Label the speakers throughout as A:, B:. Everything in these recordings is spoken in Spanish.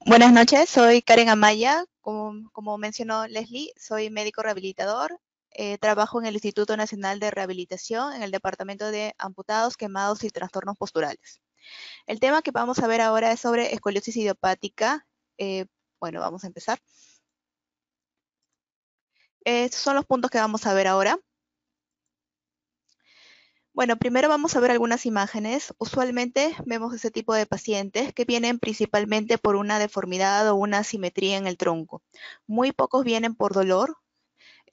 A: Buenas noches, soy Karen Amaya. Como mencionó Leslie, soy médico rehabilitador. Trabajo en el Instituto Nacional de Rehabilitación en el Departamento de Amputados, Quemados y Trastornos Posturales. El tema que vamos a ver ahora es sobre escoliosis idiopática. Bueno, vamos a empezar. Estos son los puntos que vamos a ver ahora. Bueno, primero vamos a ver algunas imágenes. Usualmente vemos ese tipo de pacientes que vienen principalmente por una deformidad o una asimetría en el tronco. Muy pocos vienen por dolor.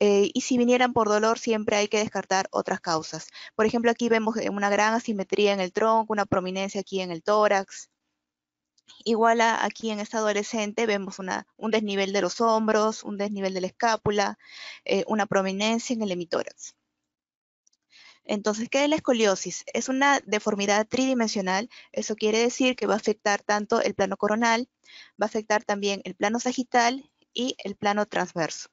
A: Y si vinieran por dolor, siempre hay que descartar otras causas. Por ejemplo, aquí vemos una gran asimetría en el tronco, una prominencia aquí en el tórax. Igual aquí en esta adolescente vemos un desnivel de los hombros, un desnivel de la escápula, una prominencia en el hemitórax. Entonces, ¿qué es la escoliosis? Es una deformidad tridimensional. Eso quiere decir que va a afectar tanto el plano coronal, va a afectar también el plano sagital y el plano transverso.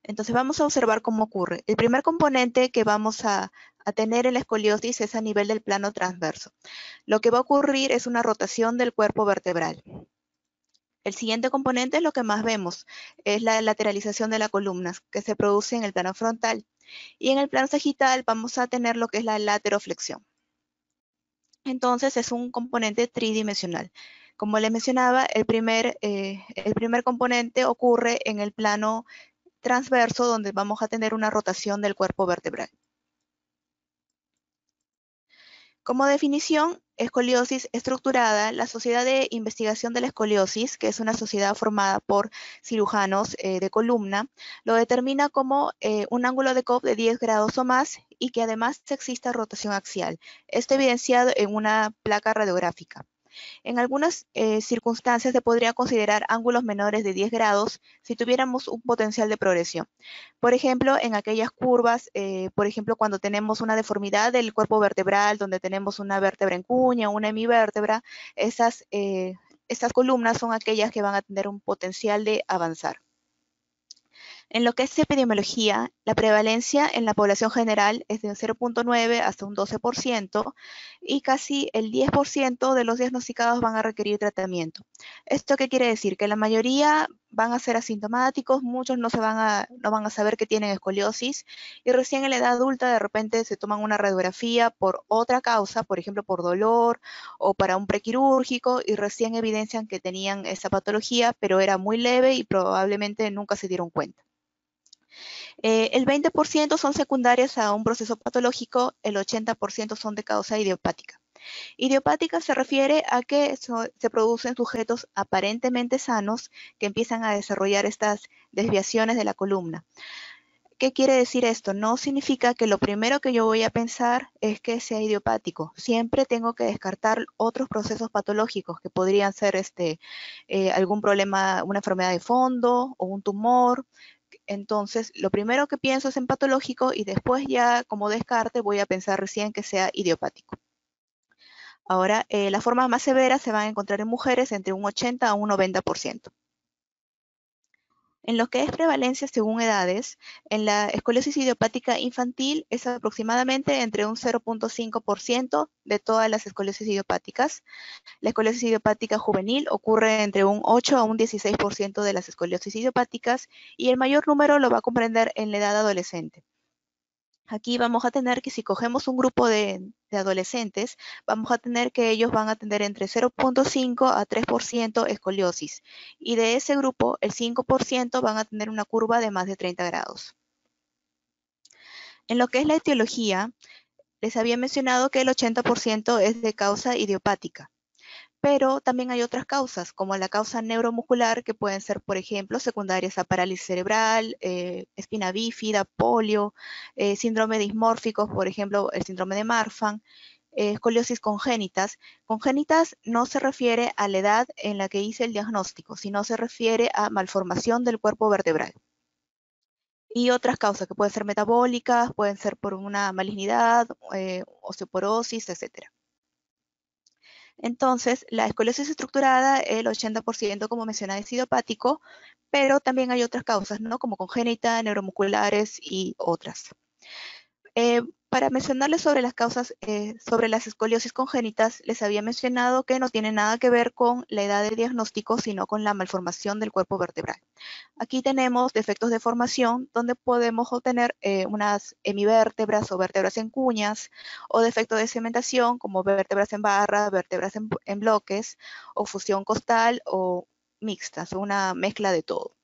A: Entonces vamos a observar cómo ocurre. El primer componente que vamos a tener en la escoliosis es a nivel del plano transverso. Lo que va a ocurrir es una rotación del cuerpo vertebral. El siguiente componente es lo que más vemos, es la lateralización de la columna que se produce en el plano frontal. Y en el plano sagital vamos a tener lo que es la lateroflexión. Entonces es un componente tridimensional. Como les mencionaba, el primer componente ocurre en el plano transverso, donde vamos a tener una rotación del cuerpo vertebral. Como definición, escoliosis estructurada, la Sociedad de Investigación de la Escoliosis, que es una sociedad formada por cirujanos de columna, lo determina como un ángulo de Cobb de 10 grados o más y que además exista rotación axial. Esto evidenciado en una placa radiográfica. En algunas circunstancias se podría considerar ángulos menores de 10 grados si tuviéramos un potencial de progresión. Por ejemplo, en aquellas curvas, por ejemplo, cuando tenemos una deformidad del cuerpo vertebral, donde tenemos una vértebra en cuña, una hemivértebra, estas columnas son aquellas que van a tener un potencial de avanzar. En lo que es epidemiología, la prevalencia en la población general es de 0.9 hasta un 12% y casi el 10% de los diagnosticados van a requerir tratamiento. ¿Esto qué quiere decir? Que la mayoría van a ser asintomáticos, muchos no van a saber que tienen escoliosis y recién en la edad adulta de repente se toman una radiografía por otra causa, por ejemplo por dolor o para un prequirúrgico y recién evidencian que tenían esa patología, pero era muy leve y probablemente nunca se dieron cuenta. El 20% son secundarias a un proceso patológico, el 80% son de causa idiopática. Idiopática se refiere a que se producen sujetos aparentemente sanos que empiezan a desarrollar estas desviaciones de la columna. ¿Qué quiere decir esto? No significa que lo primero que yo voy a pensar es que sea idiopático. Siempre tengo que descartar otros procesos patológicos que podrían ser algún problema, una enfermedad de fondo o un tumor. Entonces, lo primero que pienso es en patológico y después ya como descarte voy a pensar recién que sea idiopático. Ahora, las formas más severas se van a encontrar en mujeres entre un 80 a un 90%. En lo que es prevalencia según edades, en la escoliosis idiopática infantil es aproximadamente entre un 0.5% de todas las escoliosis idiopáticas. La escoliosis idiopática juvenil ocurre entre un 8 a un 16% de las escoliosis idiopáticas y el mayor número lo va a comprender en la edad adolescente. Aquí vamos a tener que si cogemos un grupo de adolescentes, vamos a tener que ellos van a tener entre 0.5 a 3% escoliosis. Y de ese grupo, el 5% van a tener una curva de más de 30 grados. En lo que es la etiología, les había mencionado que el 80% es de causa idiopática. Pero también hay otras causas, como la causa neuromuscular, que pueden ser, por ejemplo, secundarias a parálisis cerebral, espina bífida, polio, síndrome dismórficos, por ejemplo, el síndrome de Marfan, escoliosis congénitas. Congénitas no se refiere a la edad en la que hice el diagnóstico, sino se refiere a malformación del cuerpo vertebral. Y otras causas que pueden ser metabólicas, pueden ser por una malignidad, osteoporosis, etcétera. Entonces, la escoliosis estructurada, el 80%, como mencioné, es idiopático, pero también hay otras causas, ¿no? Como congénita, neuromusculares y otras. Para mencionarles sobre las causas, sobre las escoliosis congénitas, les había mencionado que no tiene nada que ver con la edad del diagnóstico, sino con la malformación del cuerpo vertebral. Aquí tenemos defectos de formación, donde podemos obtener unas hemivértebras o vértebras en cuñas, o defectos de cementación, como vértebras en barra, vértebras en bloques, o fusión costal o mixtas, o una mezcla de todo.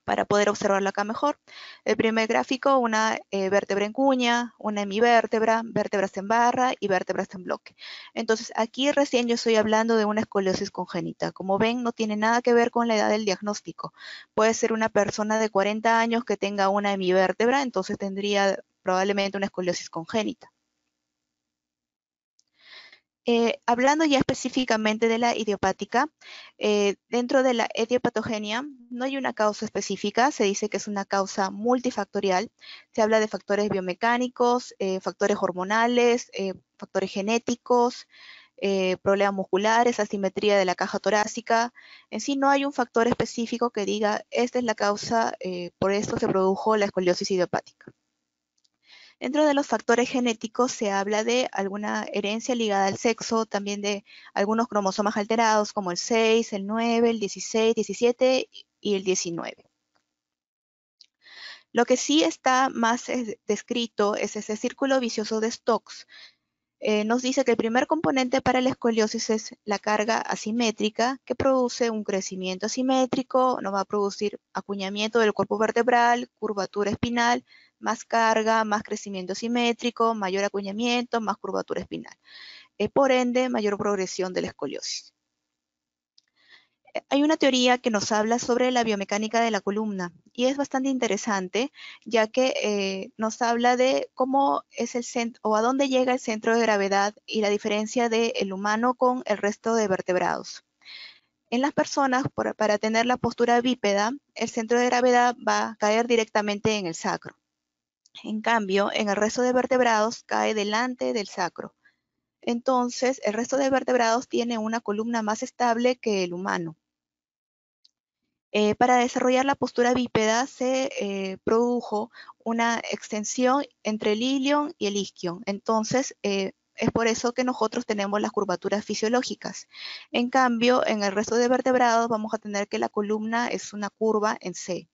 A: Para poder observarlo acá mejor. El primer gráfico, una vértebra en cuña, una hemivértebra, vértebras en barra y vértebras en bloque. Entonces, aquí recién yo estoy hablando de una escoliosis congénita. Como ven, no tiene nada que ver con la edad del diagnóstico. Puede ser una persona de 40 años que tenga una hemivértebra, entonces tendría probablemente una escoliosis congénita. Hablando ya específicamente de la idiopática, dentro de la etiopatogenia no hay una causa específica, se dice que es una causa multifactorial. Se habla de factores biomecánicos, factores hormonales, factores genéticos, problemas musculares, asimetría de la caja torácica. En sí no hay un factor específico que diga esta es la causa, por esto se produjo la escoliosis idiopática. Dentro de los factores genéticos se habla de alguna herencia ligada al sexo, también de algunos cromosomas alterados como el 6, el 9, el 16, 17 y el 19. Lo que sí está más descrito es ese círculo vicioso de Stokes. Nos dice que el primer componente para la escoliosis es la carga asimétrica, que produce un crecimiento asimétrico, nos va a producir acuñamiento del cuerpo vertebral, curvatura espinal, más carga, más crecimiento asimétrico, mayor acuñamiento, más curvatura espinal. Por ende, mayor progresión de la escoliosis. Hay una teoría que nos habla sobre la biomecánica de la columna y es bastante interesante, ya que nos habla de cómo es el centro o a dónde llega el centro de gravedad y la diferencia del humano con el resto de vertebrados. En las personas, para tener la postura bípeda, el centro de gravedad va a caer directamente en el sacro. En cambio, en el resto de vertebrados cae delante del sacro. Entonces, el resto de vertebrados tiene una columna más estable que el humano. Para desarrollar la postura bípeda se produjo una extensión entre el ilion y el isquion. Entonces, es por eso que nosotros tenemos las curvaturas fisiológicas. En cambio, en el resto de vertebrados vamos a tener que la columna es una curva en C.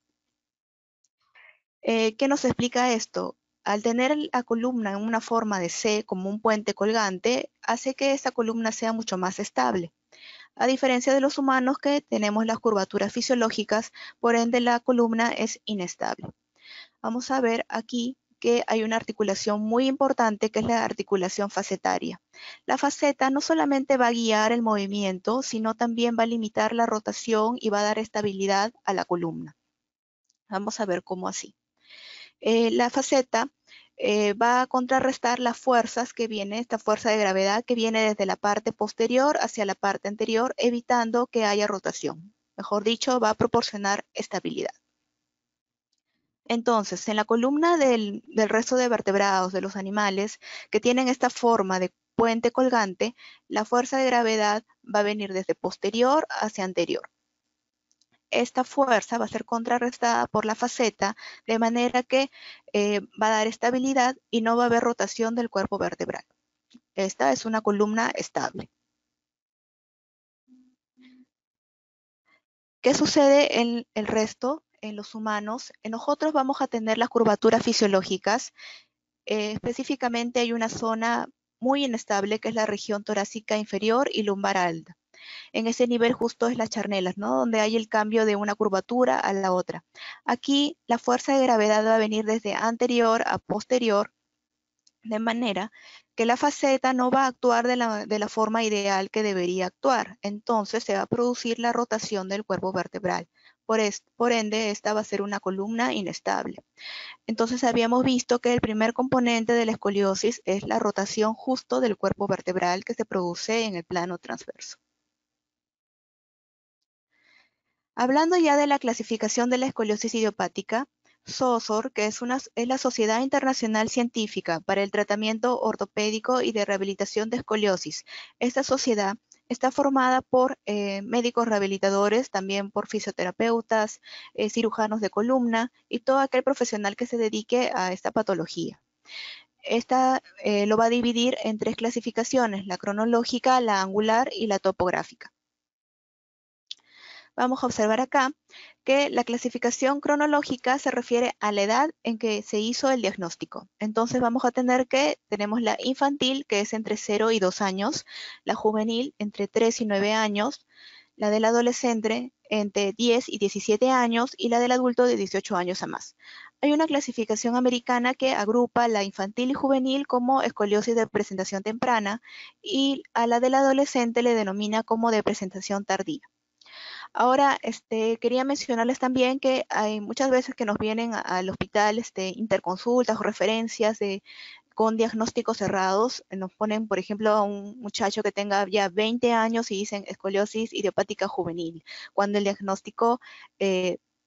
A: ¿Qué nos explica esto? Al tener la columna en una forma de C como un puente colgante, hace que esta columna sea mucho más estable. A diferencia de los humanos que tenemos las curvaturas fisiológicas, por ende la columna es inestable. Vamos a ver aquí que hay una articulación muy importante que es la articulación facetaria. La faceta no solamente va a guiar el movimiento, sino también va a limitar la rotación y va a dar estabilidad a la columna. Vamos a ver cómo así. La faceta va a contrarrestar las fuerzas que viene, esta fuerza de gravedad que viene desde la parte posterior hacia la parte anterior, evitando que haya rotación. Mejor dicho, va a proporcionar estabilidad. Entonces, en la columna del resto de vertebrados de los animales que tienen esta forma de puente colgante, la fuerza de gravedad va a venir desde posterior hacia anterior. Esta fuerza va a ser contrarrestada por la faceta, de manera que va a dar estabilidad y no va a haber rotación del cuerpo vertebral. Esta es una columna estable. ¿Qué sucede en el resto, en los humanos? En nosotros vamos a tener las curvaturas fisiológicas. Específicamente hay una zona muy inestable que es la región torácica inferior y lumbar alta. En ese nivel justo es las charnelas, ¿no? Donde hay el cambio de una curvatura a la otra. Aquí la fuerza de gravedad va a venir desde anterior a posterior, de manera que la faceta no va a actuar de la forma ideal que debería actuar. Entonces se va a producir la rotación del cuerpo vertebral. Por ende, esta va a ser una columna inestable. Entonces habíamos visto que el primer componente de la escoliosis es la rotación justo del cuerpo vertebral que se produce en el plano transverso. Hablando ya de la clasificación de la escoliosis idiopática, SOSOR, que es la Sociedad Internacional Científica para el Tratamiento Ortopédico y de Rehabilitación de Escoliosis. Esta sociedad está formada por médicos rehabilitadores, también por fisioterapeutas, cirujanos de columna y todo aquel profesional que se dedique a esta patología. Esta lo va a dividir en 3 clasificaciones: la cronológica, la angular y la topográfica. Vamos a observar acá que la clasificación cronológica se refiere a la edad en que se hizo el diagnóstico. Entonces vamos a tener que tenemos la infantil, que es entre 0 y 2 años, la juvenil entre 3 y 9 años, la del adolescente entre 10 y 17 años y la del adulto de 18 años a más. Hay una clasificación americana que agrupa la infantil y juvenil como escoliosis de presentación temprana y a la del adolescente le denomina como de presentación tardía. Ahora, quería mencionarles también que hay muchas veces que nos vienen al hospital interconsultas o referencias con diagnósticos cerrados. Nos ponen, por ejemplo, a un muchacho que tenga ya 20 años y dicen escoliosis idiopática juvenil, cuando el diagnóstico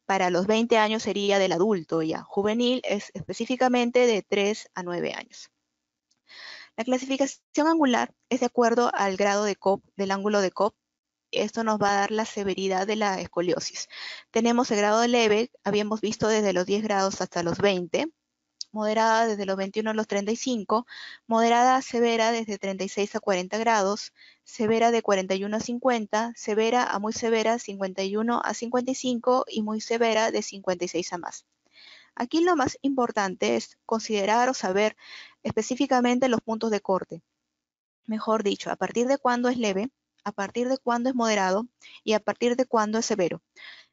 A: para los 20 años sería del adulto ya. Juvenil es específicamente de 3 a 9 años. La clasificación angular es de acuerdo al grado de Cobb, del ángulo de Cobb. Esto nos va a dar la severidad de la escoliosis. Tenemos el grado leve, habíamos visto desde los 10 grados hasta los 20, moderada desde los 21 a los 35, moderada a severa desde 36 a 40 grados, severa de 41 a 50, severa a muy severa 51 a 55 y muy severa de 56 a más. Aquí lo más importante es considerar o saber específicamente los puntos de corte. Mejor dicho, a partir de cuándo es leve, a partir de cuándo es moderado y a partir de cuándo es severo.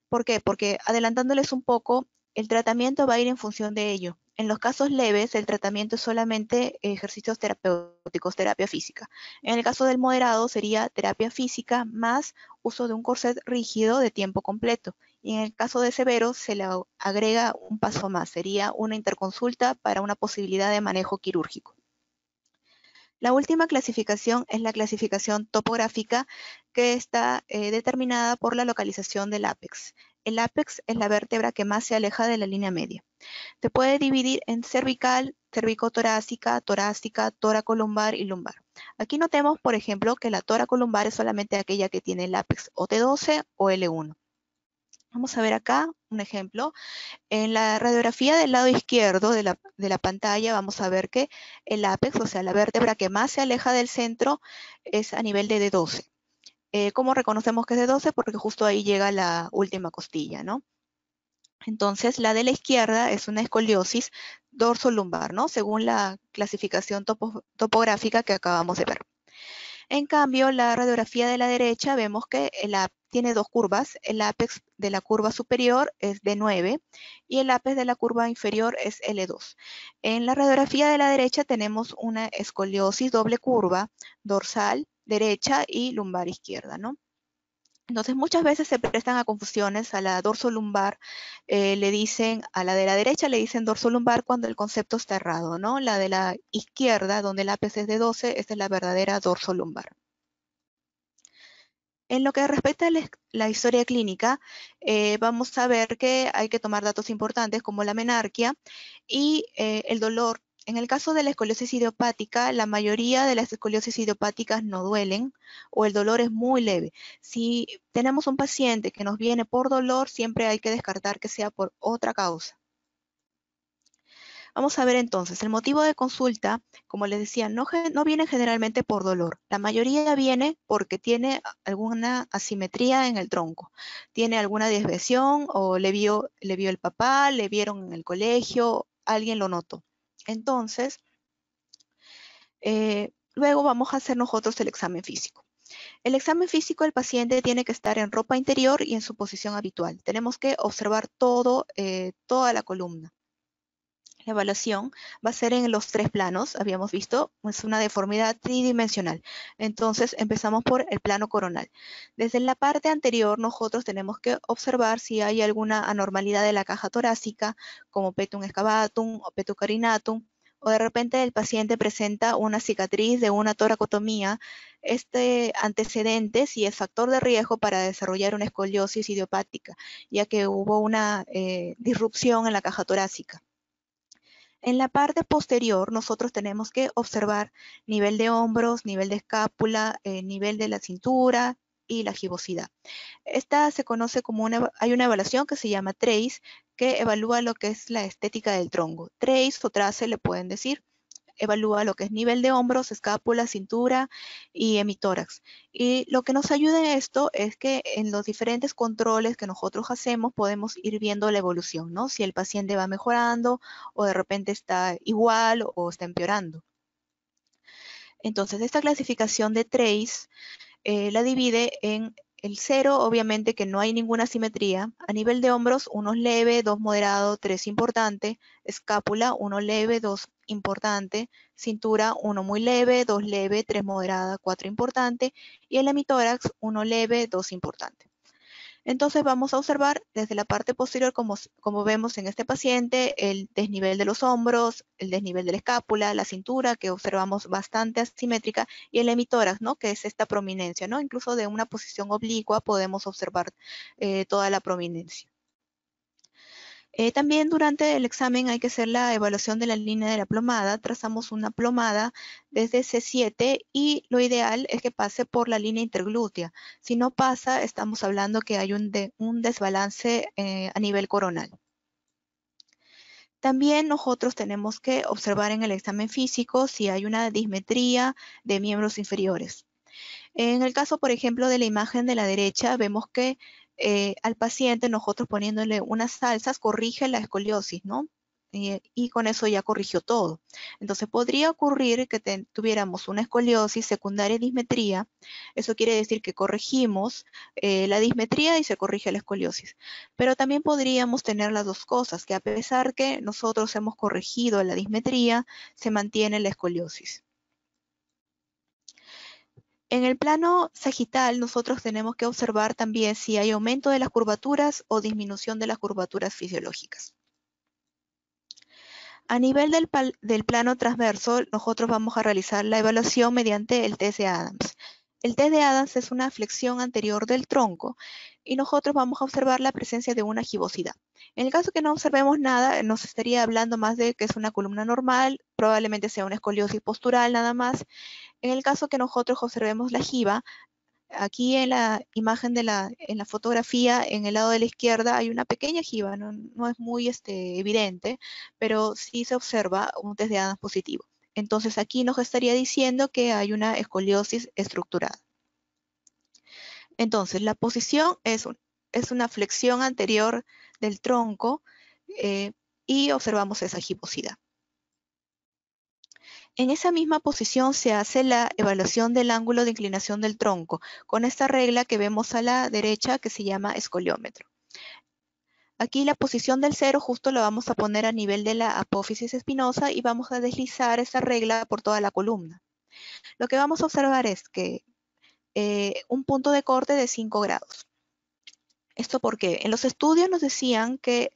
A: ¿Por qué? Porque adelantándoles un poco, el tratamiento va a ir en función de ello. En los casos leves, el tratamiento es solamente ejercicios terapéuticos, terapia física. En el caso del moderado, sería terapia física más uso de un corset rígido de tiempo completo. Y en el caso de severo, se le agrega un paso más, sería una interconsulta para una posibilidad de manejo quirúrgico. La última clasificación es la clasificación topográfica, que está determinada por la localización del ápex. El ápex es la vértebra que más se aleja de la línea media. Se puede dividir en cervical, cervicotorácica, torácica, toracolumbar y lumbar. Aquí notemos, por ejemplo, que la toracolumbar es solamente aquella que tiene el ápex o T12 o L1. Vamos a ver acá un ejemplo. En la radiografía del lado izquierdo de la pantalla vamos a ver que el ápex, o sea, la vértebra que más se aleja del centro, es a nivel de D12. ¿Cómo reconocemos que es D12? Porque justo ahí llega la última costilla, ¿no? Entonces, la de la izquierda es una escoliosis dorsolumbar, ¿no? Según la clasificación topográfica que acabamos de ver. En cambio, la radiografía de la derecha vemos que tiene dos curvas. El ápex de la curva superior es D9 y el ápex de la curva inferior es L2. En la radiografía de la derecha tenemos una escoliosis doble curva, dorsal derecha y lumbar izquierda, ¿no? Entonces muchas veces se prestan a confusiones. A la dorsolumbar le dicen, a la de la derecha le dicen dorsolumbar cuando el concepto está errado, ¿no? La de la izquierda, donde el ápice es de 12, esta es la verdadera dorsolumbar. En lo que respecta a la historia clínica, vamos a ver que hay que tomar datos importantes como la menarquia y el dolor. En el caso de la escoliosis idiopática, la mayoría de las escoliosis idiopáticas no duelen o el dolor es muy leve. Si tenemos un paciente que nos viene por dolor, siempre hay que descartar que sea por otra causa. Vamos a ver entonces, el motivo de consulta, como les decía, no viene generalmente por dolor. La mayoría viene porque tiene alguna asimetría en el tronco. Tiene alguna desviación o le vio el papá, le vieron en el colegio, alguien lo notó. Entonces, luego vamos a hacer nosotros el examen físico. El examen físico del paciente tiene que estar en ropa interior y en su posición habitual. Tenemos que observar toda la columna. La evaluación va a ser en los 3 planos, habíamos visto, es una deformidad tridimensional. Entonces empezamos por el plano coronal. Desde la parte anterior nosotros tenemos que observar si hay alguna anormalidad de la caja torácica, como petum excavatum o petum carinatum, o de repente el paciente presenta una cicatriz de una toracotomía. Este antecedente sí es factor de riesgo para desarrollar una escoliosis idiopática, ya que hubo una disrupción en la caja torácica. En la parte posterior nosotros tenemos que observar nivel de hombros, nivel de escápula, nivel de la cintura y la gibosidad. Esta se conoce como hay una evaluación que se llama TRACE, que evalúa lo que es la estética del tronco. TRACE o TRACE le pueden decir. evalúa lo que es nivel de hombros, escápula, cintura y hemitórax. Y lo que nos ayuda en esto es que en los diferentes controles que nosotros hacemos podemos ir viendo la evolución, ¿no? Si el paciente va mejorando o de repente está igual o está empeorando. Entonces, esta clasificación de Trace la divide en el 0, obviamente que no hay ninguna simetría. A nivel de hombros, 1 leve, 2 moderado, 3 importante. Escápula, 1 leve, 2 importante. Cintura, 1 muy leve, 2 leve, 3 moderada, 4 importante. Y el hemitórax, 1 leve, 2 importante. Entonces vamos a observar desde la parte posterior, como vemos en este paciente, el desnivel de los hombros, el desnivel de la escápula, la cintura, que observamos bastante asimétrica, y el hemitórax, ¿no? Que es esta prominencia, ¿no? Incluso de una posición oblicua podemos observar toda la prominencia. También durante el examen hay que hacer la evaluación de la línea de la plomada. Trazamos una plomada desde C7 y lo ideal es que pase por la línea interglútea. Si no pasa, estamos hablando que hay un desbalance a nivel coronal. También nosotros tenemos que observar en el examen físico si hay una dismetría de miembros inferiores. En el caso, por ejemplo, de la imagen de la derecha, vemos que al paciente nosotros poniéndole unas salsas corrige la escoliosis, ¿no? Y con eso ya corrigió todo. Entonces podría ocurrir que tuviéramos una escoliosis secundaria dismetría. Eso quiere decir que corregimos la dismetría y se corrige la escoliosis. Pero también podríamos tener las dos cosas, que a pesar que nosotros hemos corregido la dismetría, se mantiene la escoliosis. En el plano sagital, nosotros tenemos que observar también si hay aumento de las curvaturas o disminución de las curvaturas fisiológicas. A nivel del plano transverso, nosotros vamos a realizar la evaluación mediante el test de Adams. El test de Adams es una flexión anterior del tronco y nosotros vamos a observar la presencia de una gibosidad. En el caso que no observemos nada, nos estaría hablando más de que es una columna normal, probablemente sea una escoliosis postural nada más. En el caso que nosotros observemos la jiba, aquí en la imagen en la fotografía, en el lado de la izquierda hay una pequeña jiba, no es muy evidente, pero sí se observa un test de Adams positivo. Entonces aquí nos estaría diciendo que hay una escoliosis estructurada. Entonces la posición es una flexión anterior del tronco y observamos esa gibosidad. En esa misma posición se hace la evaluación del ángulo de inclinación del tronco, con esta regla que vemos a la derecha que se llama escoliómetro. Aquí la posición del 0 justo la vamos a poner a nivel de la apófisis espinosa y vamos a deslizar esa regla por toda la columna. Lo que vamos a observar es que un punto de corte de 5 grados. ¿Esto por qué? En los estudios nos decían que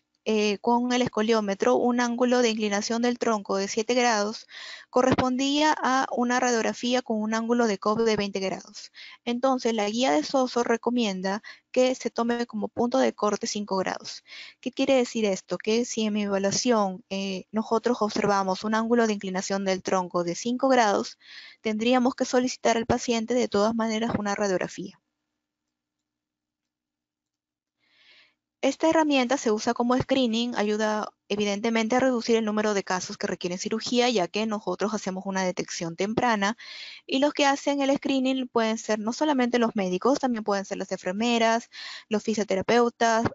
A: con el escoliómetro un ángulo de inclinación del tronco de 7 grados correspondía a una radiografía con un ángulo de Cobb de 20 grados. Entonces la guía de Soso recomienda que se tome como punto de corte 5 grados. ¿Qué quiere decir esto? Que si en mi evaluación nosotros observamos un ángulo de inclinación del tronco de 5 grados, tendríamos que solicitar al paciente de todas maneras una radiografía. Esta herramienta se usa como screening, ayuda evidentemente a reducir el número de casos que requieren cirugía, ya que nosotros hacemos una detección temprana y los que hacen el screening pueden ser no solamente los médicos, también pueden ser las enfermeras, los fisioterapeutas,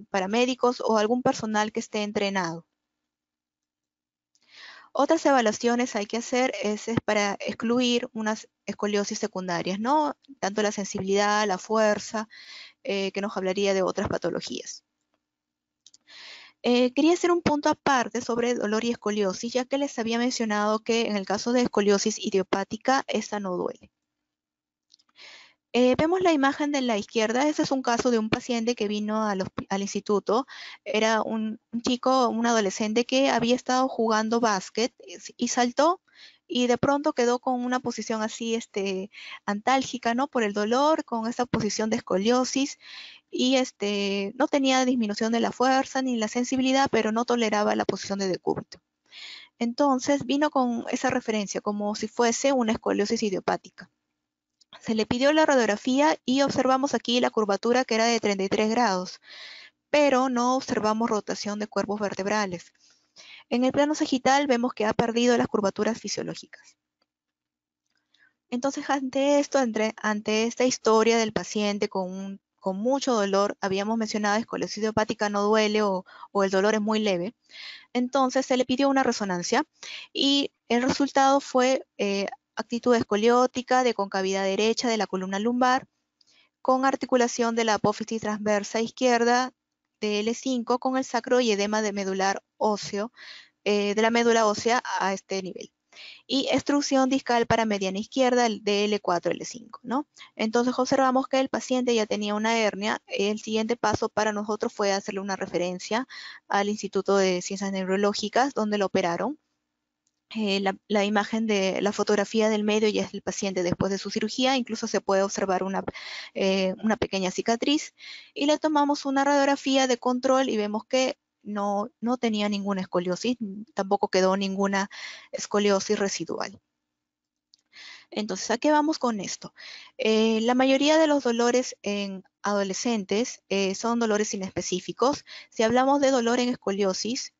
A: paramédicos o algún personal que esté entrenado. Otras evaluaciones hay que hacer es para excluir unas escoliosis secundarias, ¿no? Tanto la sensibilidad, la fuerza, que nos hablaría de otras patologías. Quería hacer un punto aparte sobre dolor y escoliosis, ya que les había mencionado que en el caso de escoliosis idiopática, esta no duele. Vemos la imagen de la izquierda. Este es un caso de un paciente que vino al instituto. Era un chico, un adolescente que había estado jugando básquet y saltó y de pronto quedó con una posición así antálgica, ¿no? Por el dolor, con esa posición de escoliosis y no tenía disminución de la fuerza ni la sensibilidad, pero no toleraba la posición de decúbito. Entonces vino con esa referencia como si fuese una escoliosis idiopática. Se le pidió la radiografía y observamos aquí la curvatura que era de 33 grados, pero no observamos rotación de cuerpos vertebrales. En el plano sagital vemos que ha perdido las curvaturas fisiológicas. Entonces, ante esta historia del paciente con mucho dolor, habíamos mencionado escoliosis idiopática no duele o el dolor es muy leve, entonces se le pidió una resonancia y el resultado fue actitud escoliótica de concavidad derecha de la columna lumbar con articulación de la apófisis transversa izquierda de L5 con el sacro y edema de medular óseo, de la médula ósea a este nivel. Y extrusión discal para mediana izquierda de L4, L5, ¿no? Entonces observamos que el paciente ya tenía una hernia. El siguiente paso para nosotros fue hacerle una referencia al Instituto de Ciencias Neurológicas, donde lo operaron. La imagen de la fotografía del medio ya es el paciente después de su cirugía, incluso se puede observar una pequeña cicatriz, y le tomamos una radiografía de control y vemos que no tenía ninguna escoliosis, tampoco quedó ninguna escoliosis residual. Entonces, ¿a qué vamos con esto? La mayoría de los dolores en adolescentes son dolores inespecíficos. Si hablamos de dolor en escoliosis,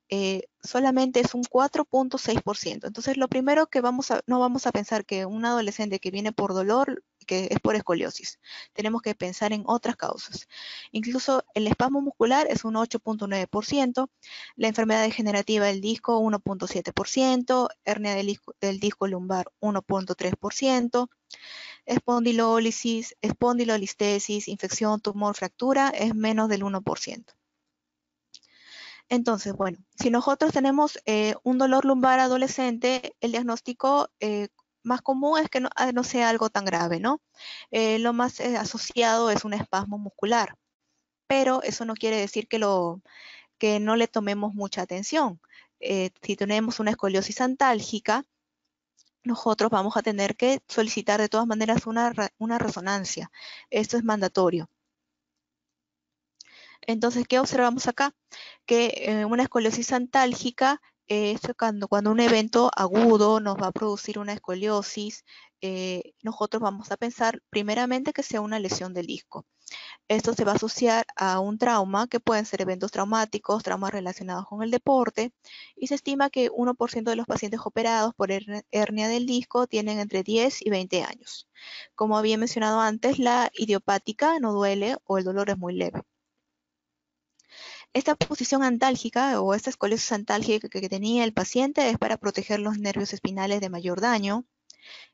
A: solamente es un 4.6%. Entonces, lo primero que no vamos a pensar que un adolescente que viene por dolor, que es por escoliosis. Tenemos que pensar en otras causas. Incluso el espasmo muscular es un 8.9%, la enfermedad degenerativa del disco 1.7%, hernia del disco lumbar 1.3%, espondilolistesis, infección, tumor, fractura es menos del 1%. Entonces, bueno, si nosotros tenemos un dolor lumbar adolescente, el diagnóstico más común es que no sea algo tan grave, ¿no? Lo más asociado es un espasmo muscular, pero eso no quiere decir que no le tomemos mucha atención. Si tenemos una escoliosis antálgica, nosotros vamos a tener que solicitar de todas maneras una resonancia. Esto es mandatorio. Entonces, ¿qué observamos acá? Que una escoliosis antálgica es cuando un evento agudo nos va a producir una escoliosis, nosotros vamos a pensar primeramente que sea una lesión del disco. Esto se va a asociar a un trauma, que pueden ser eventos traumáticos, traumas relacionados con el deporte, y se estima que 1% de los pacientes operados por hernia del disco tienen entre 10 y 20 años. Como había mencionado antes, la idiopática no duele o el dolor es muy leve. Esta posición antálgica o esta escoliosis antálgica que tenía el paciente es para proteger los nervios espinales de mayor daño.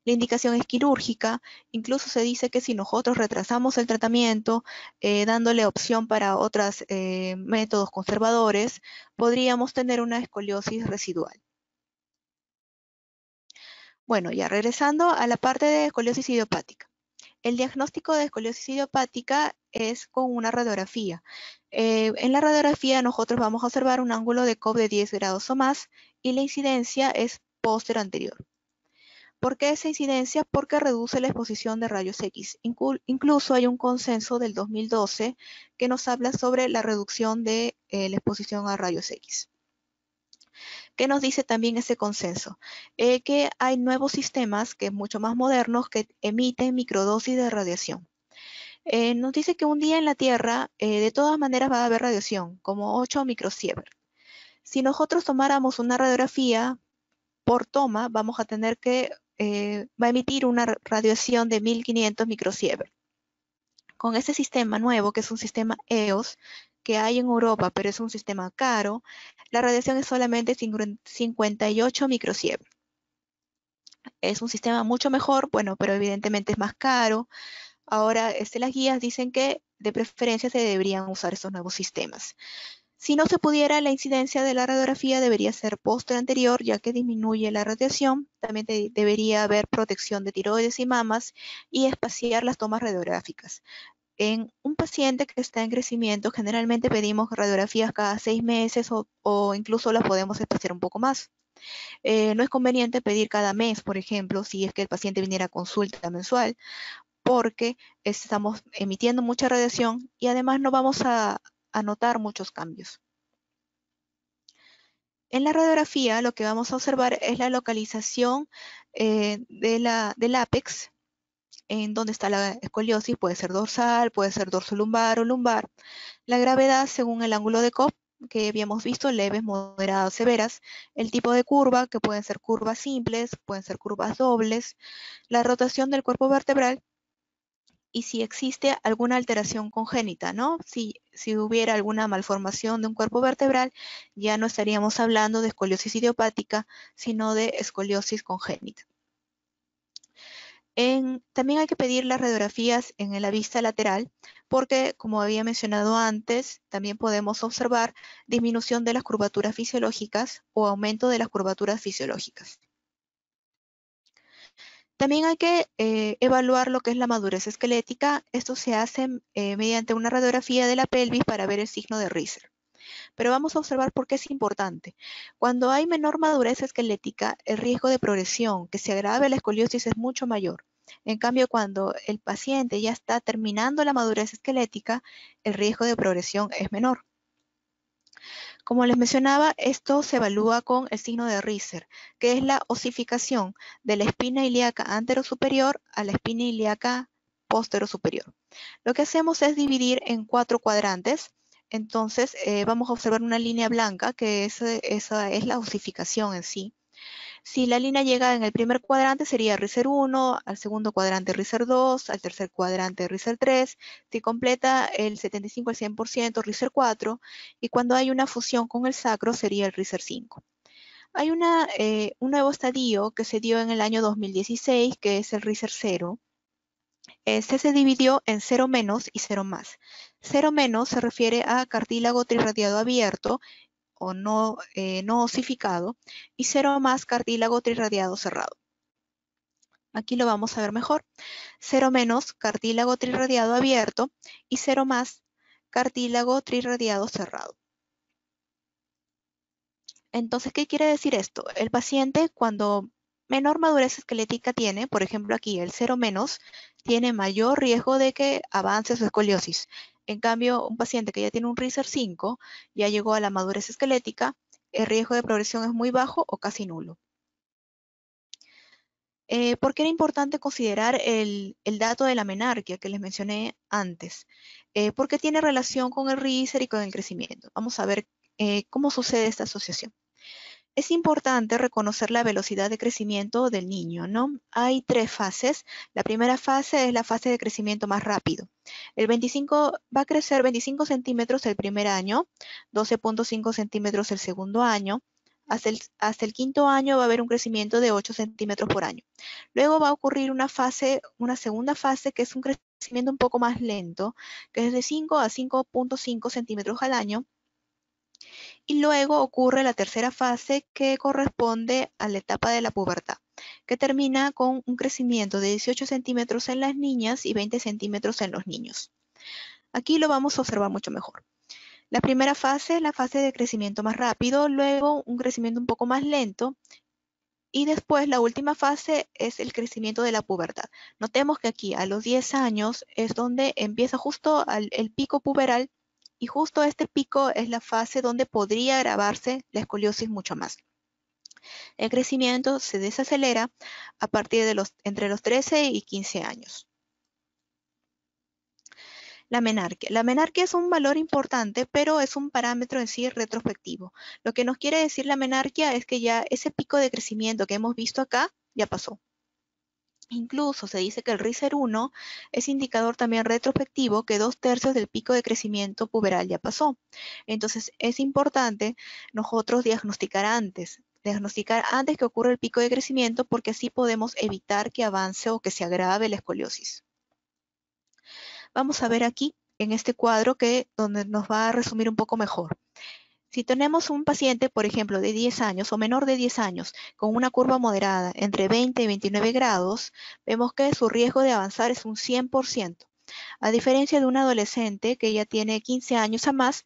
A: La indicación es quirúrgica, incluso se dice que si nosotros retrasamos el tratamiento, dándole opción para otros métodos conservadores, podríamos tener una escoliosis residual. Bueno, ya regresando a la parte de escoliosis idiopática. El diagnóstico de escoliosis idiopática es con una radiografía. En la radiografía nosotros vamos a observar un ángulo de Cobb de 10 grados o más y la incidencia es póstero anterior. ¿Por qué esa incidencia? Porque reduce la exposición de rayos X. Incluso hay un consenso del 2012 que nos habla sobre la reducción de la exposición a rayos X. ¿Qué nos dice también ese consenso? Que hay nuevos sistemas, que mucho más modernos, que emiten microdosis de radiación. Nos dice que un día en la Tierra, de todas maneras va a haber radiación, como 8 microsievert. Si nosotros tomáramos una radiografía por toma, vamos a tener que, va a emitir una radiación de 1500 microsievert. Con ese sistema nuevo, que es un sistema EOS, que hay en Europa, pero es un sistema caro, la radiación es solamente 58 microsievert. Es un sistema mucho mejor, bueno, pero evidentemente es más caro. Ahora, las guías dicen que de preferencia se deberían usar estos nuevos sistemas. Si no se pudiera, la incidencia de la radiografía debería ser posterior anterior, ya que disminuye la radiación. También debería haber protección de tiroides y mamas y espaciar las tomas radiográficas. En un paciente que está en crecimiento, generalmente pedimos radiografías cada 6 meses o incluso las podemos espaciar un poco más. No es conveniente pedir cada mes, por ejemplo, si es que el paciente viniera a consulta mensual, porque estamos emitiendo mucha radiación y además no vamos a notar muchos cambios. En la radiografía lo que vamos a observar es la localización del ápex, en donde está la escoliosis, puede ser dorsal, puede ser dorsolumbar o lumbar. La gravedad según el ángulo de Cobb que habíamos visto, leves, moderadas, severas, el tipo de curva, que pueden ser curvas simples, pueden ser curvas dobles, la rotación del cuerpo vertebral y si existe alguna alteración congénita, ¿no? Si hubiera alguna malformación de un cuerpo vertebral, ya no estaríamos hablando de escoliosis idiopática, sino de escoliosis congénita. También hay que pedir las radiografías en la vista lateral porque, como había mencionado antes, también podemos observar disminución de las curvaturas fisiológicas o aumento de las curvaturas fisiológicas. También hay que evaluar lo que es la madurez esquelética. Esto se hace mediante una radiografía de la pelvis para ver el signo de Risser. Pero vamos a observar por qué es importante. Cuando hay menor madurez esquelética, el riesgo de progresión, que se agrave la escoliosis, es mucho mayor. En cambio, cuando el paciente ya está terminando la madurez esquelética, el riesgo de progresión es menor. Como les mencionaba, esto se evalúa con el signo de Risser, que es la osificación de la espina ilíaca anterosuperior a la espina ilíaca posterosuperior. Lo que hacemos es dividir en 4 cuadrantes. Entonces, vamos a observar una línea blanca, que esa es la osificación en sí. Si la línea llega en el primer cuadrante sería Risser 1, al segundo cuadrante Risser 2, al tercer cuadrante Risser 3, si completa el 75 al 100% Risser 4 y cuando hay una fusión con el sacro sería el Risser 5. Hay un nuevo estadio que se dio en el año 2016 que es el Risser 0. Este se dividió en 0 menos y 0 más. 0 menos se refiere a cartílago trirradiado abierto o no osificado y 0 más cartílago trirradiado cerrado. Aquí lo vamos a ver mejor. 0 menos cartílago trirradiado abierto y 0 más cartílago trirradiado cerrado. Entonces, ¿qué quiere decir esto? El paciente cuando menor madurez esquelética tiene, por ejemplo aquí el 0 menos, tiene mayor riesgo de que avance su escoliosis. En cambio, un paciente que ya tiene un Risser 5, ya llegó a la madurez esquelética, el riesgo de progresión es muy bajo o casi nulo. ¿Por qué era importante considerar el dato de la menarquia que les mencioné antes? Porque tiene relación con el Risser y con el crecimiento. Vamos a ver cómo sucede esta asociación. Es importante reconocer la velocidad de crecimiento del niño, ¿no? Hay 3 fases. La primera fase es la fase de crecimiento más rápido. Va a crecer 25 centímetros el primer año, 12.5 centímetros el segundo año. Hasta el quinto año va a haber un crecimiento de 8 centímetros por año. Luego va a ocurrir una segunda fase que es un crecimiento un poco más lento, que es de 5 a 5.5 centímetros al año. Y luego ocurre la tercera fase que corresponde a la etapa de la pubertad, que termina con un crecimiento de 18 centímetros en las niñas y 20 centímetros en los niños. Aquí lo vamos a observar mucho mejor. La primera fase es la fase de crecimiento más rápido, luego un crecimiento un poco más lento y después la última fase es el crecimiento de la pubertad. Notemos que aquí a los 10 años es donde empieza justo el pico puberal y justo este pico es la fase donde podría agravarse la escoliosis mucho más. El crecimiento se desacelera a partir de entre los 13 y 15 años. La menarquia. La menarquia es un valor importante, pero es un parámetro en sí retrospectivo. Lo que nos quiere decir la menarquia es que ya ese pico de crecimiento que hemos visto acá ya pasó. Incluso se dice que el Risser 1 es indicador también retrospectivo que 2/3 del pico de crecimiento puberal ya pasó. Entonces es importante nosotros diagnosticar antes que ocurra el pico de crecimiento porque así podemos evitar que avance o que se agrave la escoliosis. Vamos a ver aquí en este cuadro donde nos va a resumir un poco mejor. Si tenemos un paciente, por ejemplo, de 10 años o menor de 10 años, con una curva moderada entre 20 y 29 grados, vemos que su riesgo de avanzar es un 100%. A diferencia de un adolescente que ya tiene 15 años a más,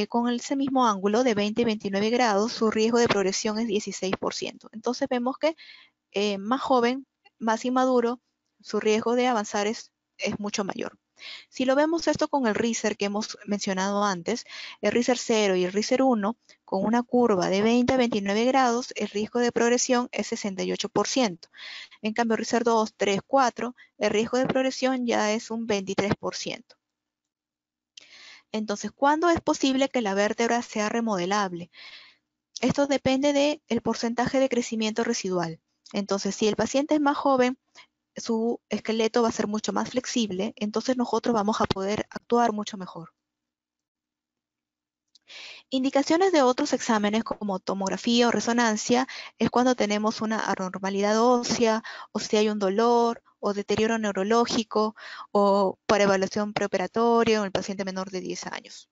A: con ese mismo ángulo de 20 y 29 grados, su riesgo de progresión es 16%. Entonces vemos que más joven, más inmaduro, su riesgo de avanzar es mucho mayor. Si lo vemos esto con el Risser que hemos mencionado antes, el Risser 0 y el Risser 1, con una curva de 20 a 29 grados, el riesgo de progresión es 68%. En cambio, el Risser 2, 3, 4, el riesgo de progresión ya es un 23%. Entonces, ¿cuándo es posible que la vértebra sea remodelable? Esto depende del porcentaje de crecimiento residual. Entonces, si el paciente es más joven, su esqueleto va a ser mucho más flexible, entonces nosotros vamos a poder actuar mucho mejor. Indicaciones de otros exámenes como tomografía o resonancia es cuando tenemos una anormalidad ósea o si hay un dolor o deterioro neurológico o para evaluación preoperatoria en el paciente menor de 10 años.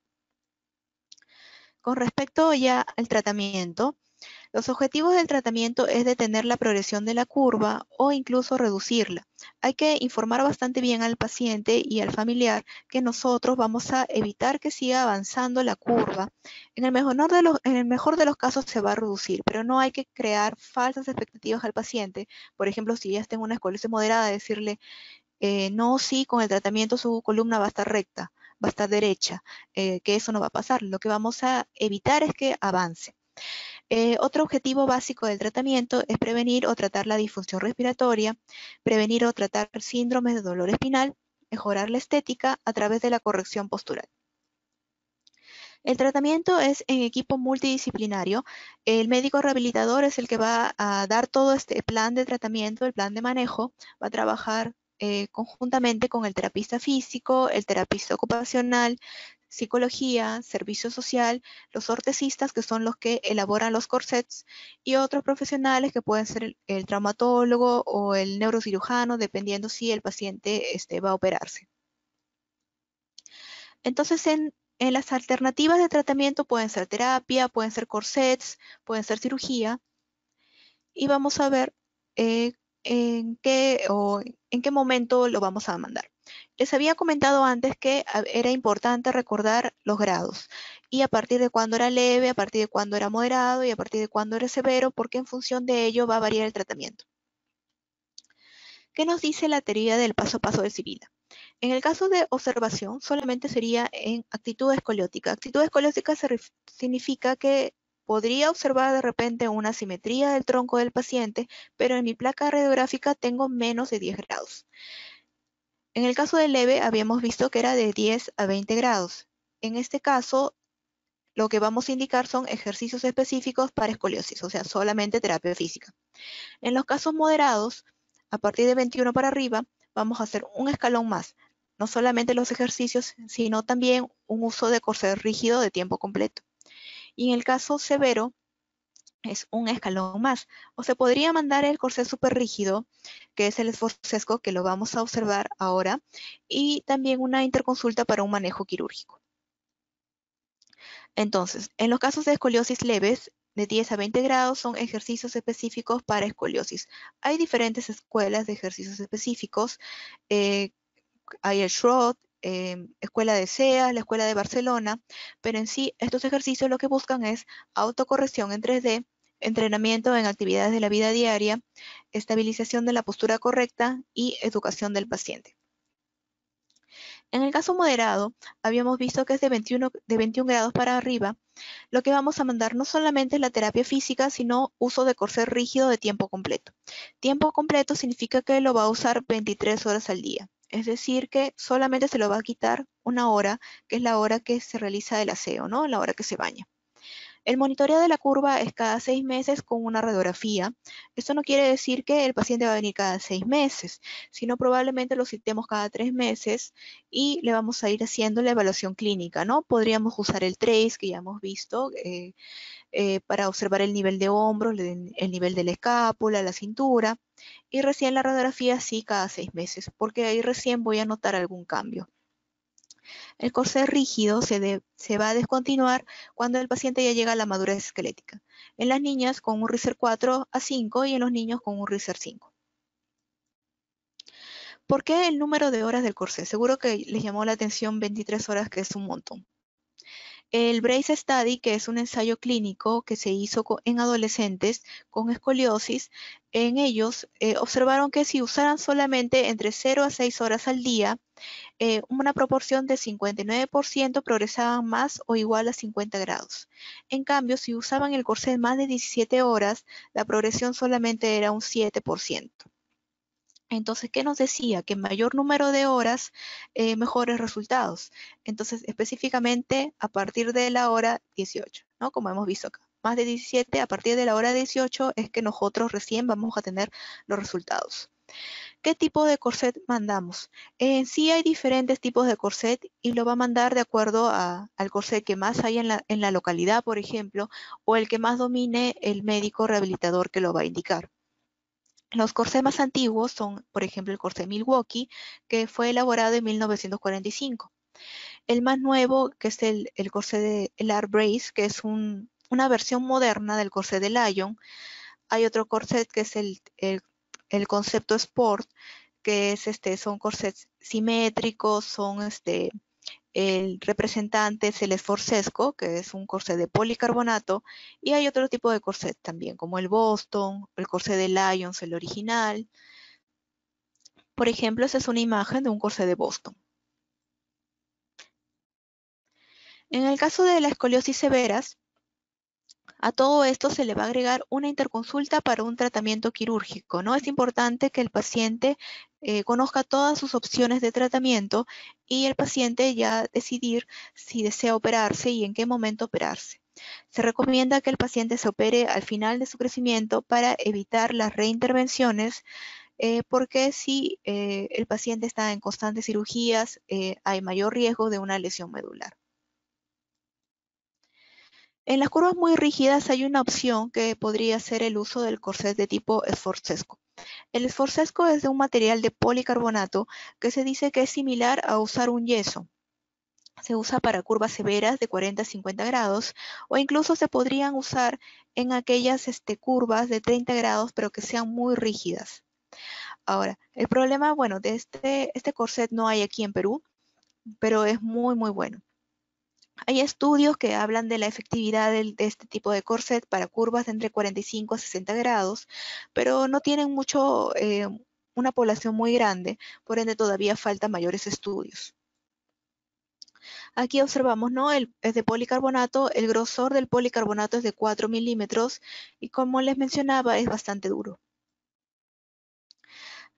A: Con respecto ya al tratamiento, los objetivos del tratamiento es detener la progresión de la curva o incluso reducirla. Hay que informar bastante bien al paciente y al familiar que nosotros vamos a evitar que siga avanzando la curva. En el mejor de los casos se va a reducir, pero no hay que crear falsas expectativas al paciente. Por ejemplo, si ya está en una escoliosis moderada, decirle, no, sí, con el tratamiento su columna va a estar recta, va a estar derecha, que eso no va a pasar. Lo que vamos a evitar es que avance. Otro objetivo básico del tratamiento es prevenir o tratar la disfunción respiratoria, prevenir o tratar síndromes de dolor espinal, mejorar la estética a través de la corrección postural. El tratamiento es en equipo multidisciplinario. El médico rehabilitador es el que va a dar todo este plan de tratamiento, el plan de manejo, va a trabajar conjuntamente con el terapista físico, el terapista ocupacional, psicología, servicio social, los ortesistas, que son los que elaboran los corsets, y otros profesionales que pueden ser el traumatólogo o el neurocirujano, dependiendo si el paciente va a operarse. Entonces, en las alternativas de tratamiento pueden ser terapia, pueden ser corsets, pueden ser cirugía, y vamos a ver eh, en qué momento lo vamos a mandar. Les había comentado antes que era importante recordar los grados y a partir de cuándo era leve, a partir de cuándo era moderado y a partir de cuándo era severo, porque en función de ello va a variar el tratamiento. ¿Qué nos dice la teoría del paso a paso de Sibila? En el caso de observación, solamente sería en actitud escoliótica. Actitud escoliótica significa que podría observar de repente una simetría del tronco del paciente, pero en mi placa radiográfica tengo menos de 10 grados. En el caso de leve, habíamos visto que era de 10 a 20 grados. En este caso, lo que vamos a indicar son ejercicios específicos para escoliosis, o sea, solamente terapia física. En los casos moderados, a partir de 21 para arriba, vamos a hacer un escalón más. No solamente los ejercicios, sino también un uso de corset rígido de tiempo completo. Y en el caso severo, es un escalón más. O se podría mandar el corset súper rígido, que es el esforcesco, que lo vamos a observar ahora, y también una interconsulta para un manejo quirúrgico. Entonces, en los casos de escoliosis leves, de 10 a 20 grados son ejercicios específicos para escoliosis. Hay diferentes escuelas de ejercicios específicos. Eh, Hay el Schroth, Escuela de SEA, la Escuela de Barcelona, pero en sí estos ejercicios lo que buscan es autocorrección en 3D, entrenamiento en actividades de la vida diaria, estabilización de la postura correcta y educación del paciente. En el caso moderado, habíamos visto que es de 21 grados para arriba. Lo que vamos a mandar no solamente es la terapia física, sino uso de corset rígido de tiempo completo. Tiempo completo significa que lo va a usar 23 horas al día. Es decir, que solamente se lo va a quitar una hora, que es la hora que se realiza el aseo, ¿no? La hora que se baña. El monitoreo de la curva es cada 6 meses con una radiografía. Esto no quiere decir que el paciente va a venir cada 6 meses, sino probablemente lo citemos cada 3 meses y le vamos a ir haciendo la evaluación clínica, ¿no? Podríamos usar el TRACE, que ya hemos visto, para observar el nivel de hombros, el nivel de la escápula, la cintura, y recién la radiografía sí cada 6 meses, porque ahí recién voy a notar algún cambio. El corset rígido se va a descontinuar cuando el paciente ya llega a la madurez esquelética. En las niñas con un Reiser 4 a 5 y en los niños con un Reiser 5. ¿Por qué el número de horas del corset? Seguro que les llamó la atención 23 horas, que es un montón. El Brace Study, que es un ensayo clínico que se hizo en adolescentes con escoliosis, en ellos observaron que si usaran solamente entre 0 a 6 horas al día, una proporción de 59% progresaban más o igual a 50 grados. En cambio, si usaban el corset más de 17 horas, la progresión solamente era un 7%. Entonces, ¿qué nos decía? Que mayor número de horas, mejores resultados. Entonces, específicamente a partir de la hora 18, ¿no? Como hemos visto acá. Más de 17, a partir de la hora 18 es que nosotros recién vamos a tener los resultados. ¿Qué tipo de corset mandamos? Sí hay diferentes tipos de corset y lo va a mandar de acuerdo al corset que más hay en la localidad, por ejemplo, o el que más domine el médico rehabilitador que lo va a indicar. Los corsés más antiguos son, por ejemplo, el corsé Milwaukee, que fue elaborado en 1945. El más nuevo, que es el corsé de el Art Brace, que es una versión moderna del corsé de Lion. Hay otro corset que es el concepto Sport, que es son corsets simétricos, son el representante es el esforcesco, que es un corsé de policarbonato, y hay otro tipo de corset también, como el Boston, el corsé de Lions, el original. Por ejemplo, esa es una imagen de un corsé de Boston. En el caso de la escoliosis severas, a todo esto se le va a agregar una interconsulta para un tratamiento quirúrgico, ¿no? Es importante que el paciente conozca todas sus opciones de tratamiento y el paciente ya decidir si desea operarse y en qué momento operarse. Se recomienda que el paciente se opere al final de su crecimiento para evitar las reintervenciones, porque si el paciente está en constantes cirugías, hay mayor riesgo de una lesión medular. En las curvas muy rígidas hay una opción que podría ser el uso del corset de tipo esforcesco. El esforcesco es de un material de policarbonato que se dice que es similar a usar un yeso. Se usa para curvas severas de 40 a 50 grados o incluso se podrían usar en aquellas curvas de 30 grados pero que sean muy rígidas. Ahora, el problema, bueno, de este corset no hay aquí en Perú, pero es muy, muy bueno. Hay estudios que hablan de la efectividad de este tipo de corset para curvas de entre 45 a 60 grados, pero no tienen una población muy grande, por ende todavía faltan mayores estudios. Aquí observamos, ¿no? Es de policarbonato, el grosor del policarbonato es de 4 milímetros y como les mencionaba es bastante duro.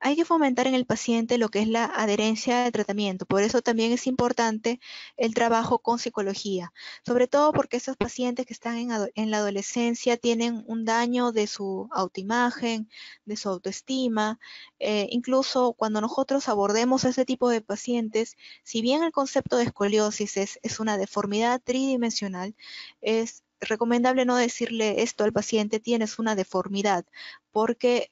A: Hay que fomentar en el paciente lo que es la adherencia al tratamiento. Por eso también es importante el trabajo con psicología, sobre todo porque esos pacientes que están en la adolescencia tienen un daño de su autoimagen, de su autoestima. Incluso cuando nosotros abordemos a ese tipo de pacientes, si bien el concepto de escoliosis es una deformidad tridimensional, es recomendable no decirle esto al paciente, tienes una deformidad, porque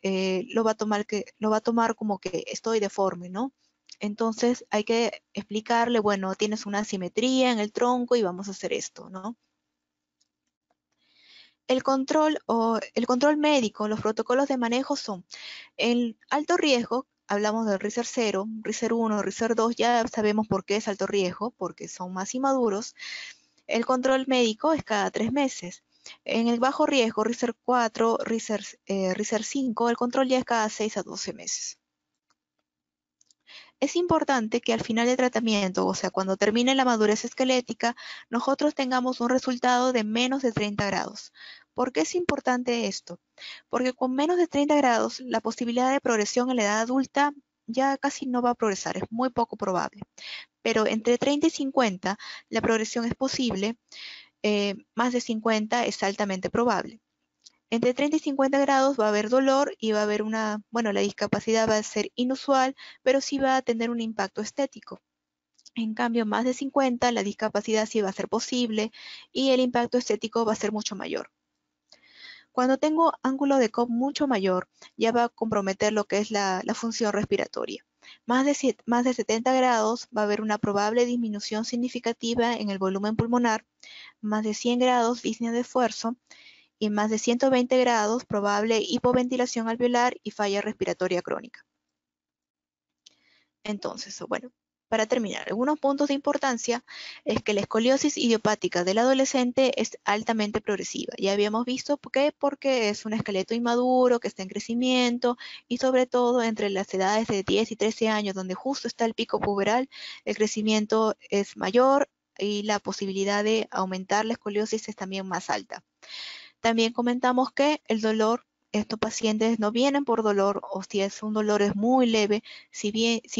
A: lo va a tomar como que estoy deforme, ¿no? Entonces hay que explicarle, bueno, tienes una asimetría en el tronco y vamos a hacer esto, ¿no? El control médico, los protocolos de manejo son en alto riesgo, hablamos del RISER 0, RISER 1, RISER 2, ya sabemos por qué es alto riesgo, porque son más inmaduros. El control médico es cada 3 meses. En el bajo riesgo, RISER 4, RISER 5, el control ya es cada 6 a 12 meses. Es importante que al final del tratamiento, o sea, cuando termine la madurez esquelética, nosotros tengamos un resultado de menos de 30 grados. ¿Por qué es importante esto? Porque con menos de 30 grados, la posibilidad de progresión en la edad adulta ya casi no va a progresar, es muy poco probable. Pero entre 30 y 50 la progresión es posible, más de 50 es altamente probable. Entre 30 y 50 grados va a haber dolor y va a haber bueno, la discapacidad va a ser inusual, pero sí va a tener un impacto estético. En cambio, más de 50, la discapacidad sí va a ser posible y el impacto estético va a ser mucho mayor. Cuando tengo ángulo de Cobb mucho mayor, ya va a comprometer lo que es la función respiratoria. Más de 70 grados va a haber una probable disminución significativa en el volumen pulmonar, más de 100 grados disnea de esfuerzo, y más de 120 grados probable hipoventilación alveolar y falla respiratoria crónica. Entonces, bueno, para terminar, algunos puntos de importancia es que la escoliosis idiopática del adolescente es altamente progresiva. Ya habíamos visto por qué, porque es un esqueleto inmaduro que está en crecimiento y sobre todo entre las edades de 10 y 13 años, donde justo está el pico puberal, el crecimiento es mayor y la posibilidad de aumentar la escoliosis es también más alta. También comentamos que el dolor estos pacientes no vienen por dolor, o si es un dolor es muy leve. Si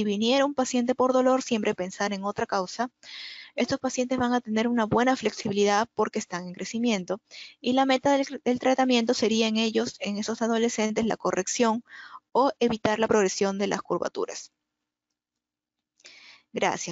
A: viniera un paciente por dolor, siempre pensar en otra causa. Estos pacientes van a tener una buena flexibilidad porque están en crecimiento, y la meta del tratamiento sería en ellos, en esos adolescentes, la corrección o evitar la progresión de las curvaturas. Gracias.